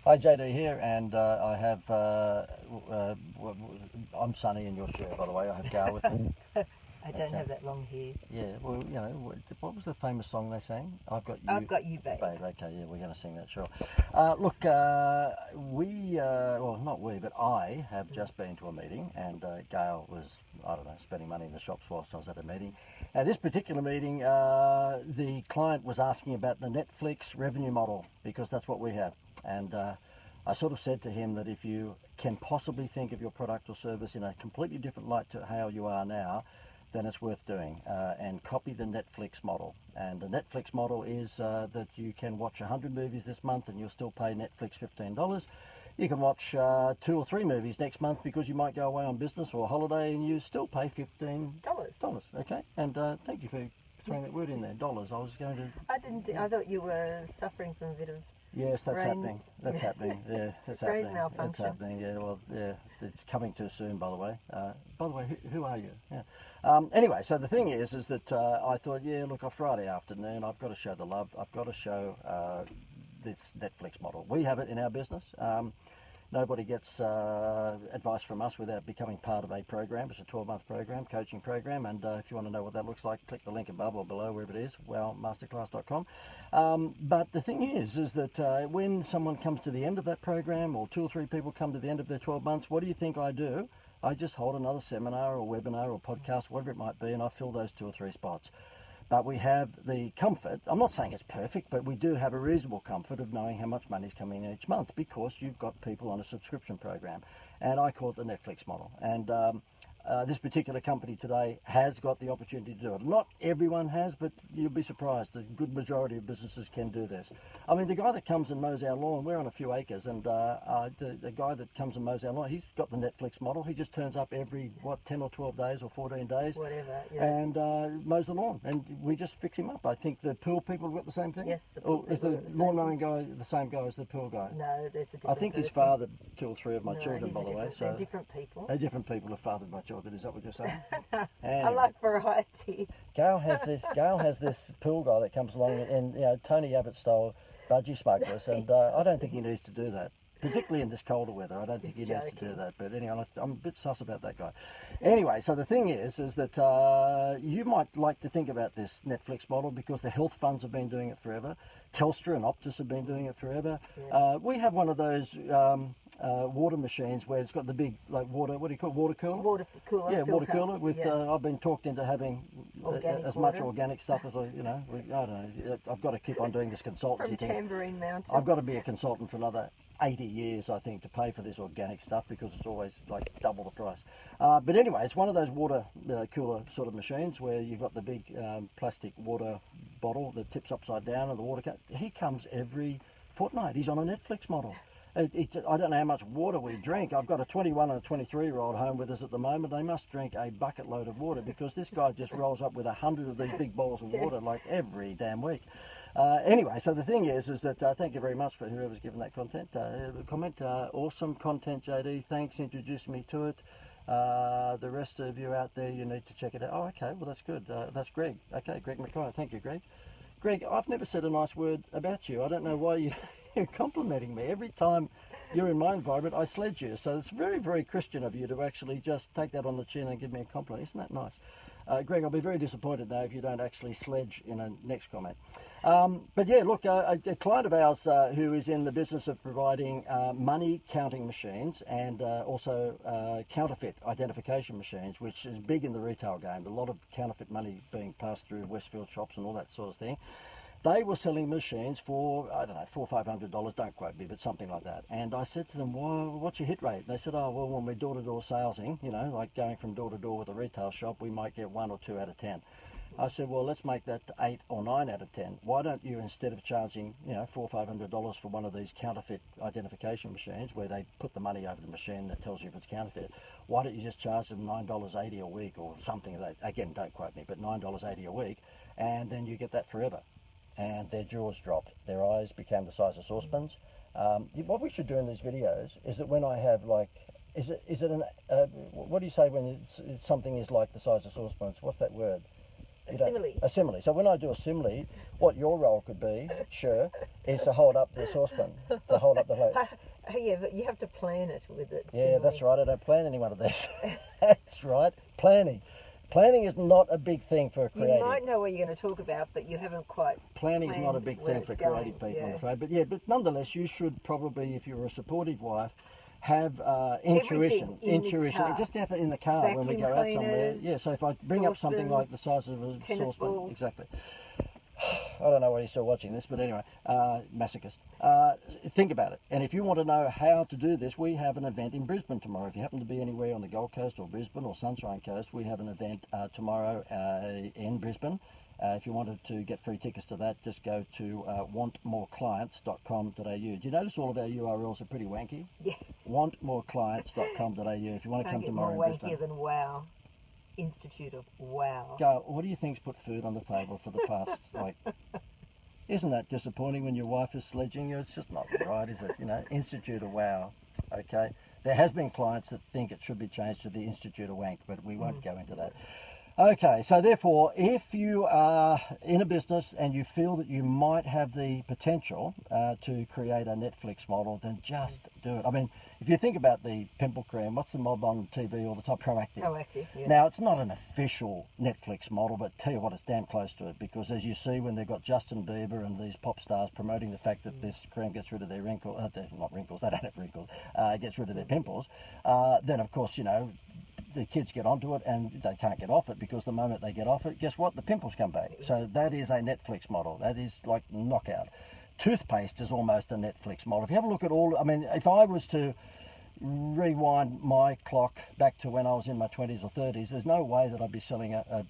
Hi, JD here, and I have, I'm Sonny in your shirt, by the way. I have Gail with me. I don't have that long hair. Yeah, well, you know, what was the famous song they sang? I've Got You. I've Got You, Babe. Okay, yeah, we're going to sing that, sure. Look, well, not we, but I have just been to a meeting, and Gail was, I don't know, spending money in the shops whilst I was at a meeting. Now, this particular meeting, the client was asking about the Netflix revenue model, because that's what we have. And I sort of said to him that if you can possibly think of your product or service in a completely different light to how you are now, then it's worth doing, and copy the Netflix model. And the Netflix model is that you can watch 100 movies this month and you'll still pay Netflix $15. You can watch 2 or 3 movies next month because you might go away on business or holiday and you still pay $15. Okay, and thank you for throwing that word in there, dollars. I was going to... I thought you were suffering from a bit of... Yes, that's happening. That's happening. Yeah, that's brain happening. malfunction. That's happening. Yeah, well, yeah, it's coming too soon. By the way, who are you? Yeah. Anyway, so the thing is that I thought, yeah, look, on Friday afternoon, I've got to show the love. I've got to show this Netflix model. We have it in our business. Nobody gets advice from us without becoming part of a program. It's a 12-month program, coaching program, and if you want to know what that looks like, click the link above or below, wherever it is, wowmasterclass.com. But the thing is that when someone comes to the end of that program, or 2 or 3 people come to the end of their 12 months, what do you think I do? I just hold another seminar or webinar or podcast, whatever it might be, and I fill those 2 or 3 spots. But we have the comfort, I'm not saying it's perfect, but we do have a reasonable comfort of knowing how much money is coming in each month because you've got people on a subscription program. And I call it the Netflix model. And this particular company today has got the opportunity to do it. Not everyone has, but you'll be surprised. The good majority of businesses can do this. I mean, the guy that comes and mows our lawn, we're on a few acres, and the guy that comes and mows our lawn, he's got the Netflix model. He just turns up every, 10 or 12 days or 14 days. Whatever, yeah. And mows the lawn. And we just fix him up. I think the pool people have got the same thing? Yes. Is the lawn mowing guy the same guy as the pool guy? No, there's a different I think person. his father 2 or 3 of my children, by the way. So they're different people. They're different people who fathered my children. Is that what you're saying? I like variety. Gail has this pool guy that comes along in Tony Abbott style budgie smugglers, and I don't think he needs to do that. Particularly in this colder weather, I don't think he needs to do that. But anyway, I'm a bit sus about that guy. Anyway, so the thing is that you might like to think about this Netflix model because the health funds have been doing it forever. Telstra and Optus have been doing it forever. Yeah. We have one of those water machines where it's got the big water. What do you call it? Water cooler? Water cooler. Yeah, water filter. cooler. With I've been talked into having as much organic stuff as I don't know. I've got to keep on doing this consultancy thing. From Tambourine Mountain. I've got to be a consultant for another 80 years, I think, to pay for this organic stuff because it's always like double the price. But anyway, it's one of those water cooler sort of machines where you've got the big plastic water bottle that tips upside down and the water cup. He comes every fortnight. He's on a Netflix model. I don't know how much water we drink. I've got a 21 and a 23-year-old home with us at the moment. They must drink a bucket load of water because this guy just rolls up with 100 of these big bowls of water like every damn week. Anyway, so the thing is that thank you very much for whoever's given that comment. Awesome content, JD. Thanks, introduced me to it. The rest of you out there, you need to check it out. Oh, okay, well, that's good. That's Greg. Okay, Greg McKay. Thank you, Greg. Greg, I've never said a nice word about you. I don't know why you're complimenting me. Every time you're in my environment, I sledge you. So it's very, very Christian of you to actually just take that on the chin and give me a compliment. Isn't that nice? Greg, I'll be very disappointed now if you don't actually sledge in a next comment. But yeah, look, a client of ours who is in the business of providing money counting machines and also counterfeit identification machines, which is big in the retail game. A lot of counterfeit money being passed through Westfield shops and all that sort of thing. They were selling machines for, I don't know, $400 or $500, don't quote me, but something like that. And I said to them, well, what's your hit rate? And they said, oh, well, when we're door-to-door salesing, like going from door to door with a retail shop, we might get 1 or 2 out of 10. I said, well, let's make that 8 or 9 out of 10. Why don't you, instead of charging, $400 or $500 for one of these counterfeit identification machines where they put the money over the machine that tells you if it's counterfeit, why don't you just charge them $9.80 a week or something? Again, don't quote me, but $9.80 a week, and then you get that forever. And their jaws dropped. Their eyes became the size of saucepans. What we should do in these videos is that when I have what do you say when something is like the size of saucepans? What's that word? You don't- simile. A simile. So when I do a simile, what your role could be, sure, is to hold up the saucepan, to hold up the plate. Yeah, but you have to plan it with it. Yeah, that's right. I don't plan any one of these. That's right. Planning. Planning is not a big thing for a creative. You might know what you're going to talk about, but you haven't quite. Planning is not a planned big where thing for it's creative going, people, I'm yeah. afraid. But nonetheless, you should probably, if you're a supportive wife, have intuition. in this Intuition. car. Just have it in the car when we Vacuum go out somewhere. cleaners, Yeah. So if I bring up something saucepans, like the size of a tennis saucepan, balls. exactly. I don't know why you're still watching this, but anyway, masochist. Think about it. And if you want to know how to do this, we have an event in Brisbane tomorrow. If you happen to be anywhere on the Gold Coast or Brisbane or Sunshine Coast, we have an event tomorrow in Brisbane. If you wanted to get free tickets to that, just go to wantmoreclients.com.au. Do you notice all of our URLs are pretty wanky? Yeah. Wantmoreclients.com.au if you want to come Can't get tomorrow more in Brisbane. wankier than WOW. Institute of WOW. Go, what do you think's put food on the table for the past, like, isn't that disappointing when your wife is sledging you? It's just not right, is it? You know, Institute of WOW, okay? There has been clients that think it should be changed to the Institute of Wank, but we won't go into that. Okay, so therefore, if you are in a business and you feel that you might have the potential to create a Netflix model, then just do it. I mean, if you think about the pimple cream, what's the mob on TV all the time? Proactive. Proactive, yeah. Now, it's not an official Netflix model, but tell you what, it's damn close to it, because as you see when they've got Justin Bieber and these pop stars promoting the fact that this cream gets rid of their wrinkles, not wrinkles, they don't have wrinkles, gets rid of their pimples, then of course, you know, the kids get onto it and they can't get off it, because the moment they get off it, guess what? The pimples come back. So that is a Netflix model. That is like knockout. Toothpaste is almost a Netflix model. If you have a look at all, I mean, if I was to rewind my clock back to when I was in my 20s or 30s, there's no way that I'd be selling a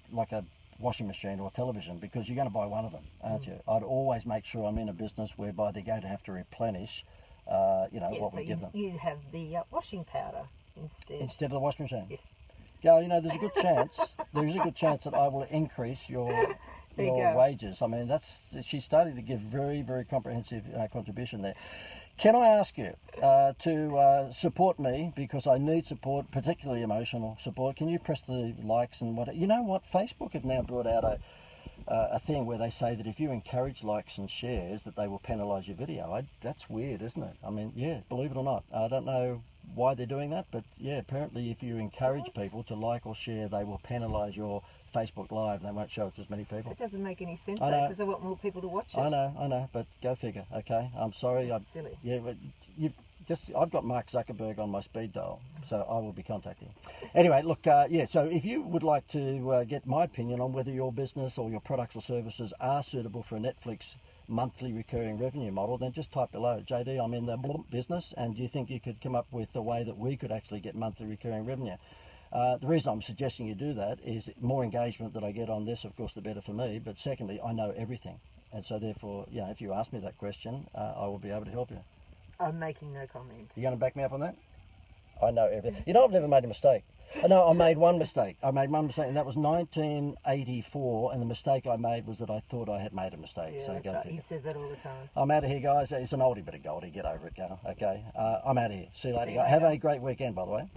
washing machine or a television, because you're going to buy one of them, aren't you? I'd always make sure I'm in a business whereby they're going to have to replenish, you know, what so we give them. you have the washing powder Instead of the washing machine. Yes. Go, you know, there's a good chance. There is a good chance that I will increase your There you go. wages. I mean, she's starting to give very, very comprehensive contribution there. Can I ask you to support me, because I need support, particularly emotional support? Can you press the likes and what? You know what? Facebook have now brought out a thing where they say that if you encourage likes and shares, that they will penalise your video. That's weird, isn't it? I mean, yeah, believe it or not, I don't know why they're doing that, but yeah, apparently if you encourage people to like or share, they will penalise your Facebook Live. They won't show it to as many people. It doesn't make any sense, I know. because they want more people to watch it. I know, but go figure. Okay, I'm sorry. Silly. Yeah, but I've got Mark Zuckerberg on my speed dial, so I will be contacting. Anyway, look, yeah. So if you would like to get my opinion on whether your business or your products or services are suitable for a Netflix monthly recurring revenue model, then just type below, JD, I'm in the business, and do you think you could come up with a way that we could actually get monthly recurring revenue? The reason I'm suggesting you do that is more engagement that I get on this, of course, the better for me. But secondly, I know everything, and so therefore, yeah, if you ask me that question, I will be able to help you. I'm making no comment. You going to back me up on that? I know everything. You know, I've never made a mistake. No, I made one mistake. And that was 1984, and the mistake I made was that I thought I had made a mistake. Yeah, so that's go right. figure. He says that all the time. I'm out of here, guys. It's an oldie but a goldie. Get over it, Gunnar. Okay, I'm out of here. See you later. See you Have later. a great weekend, by the way.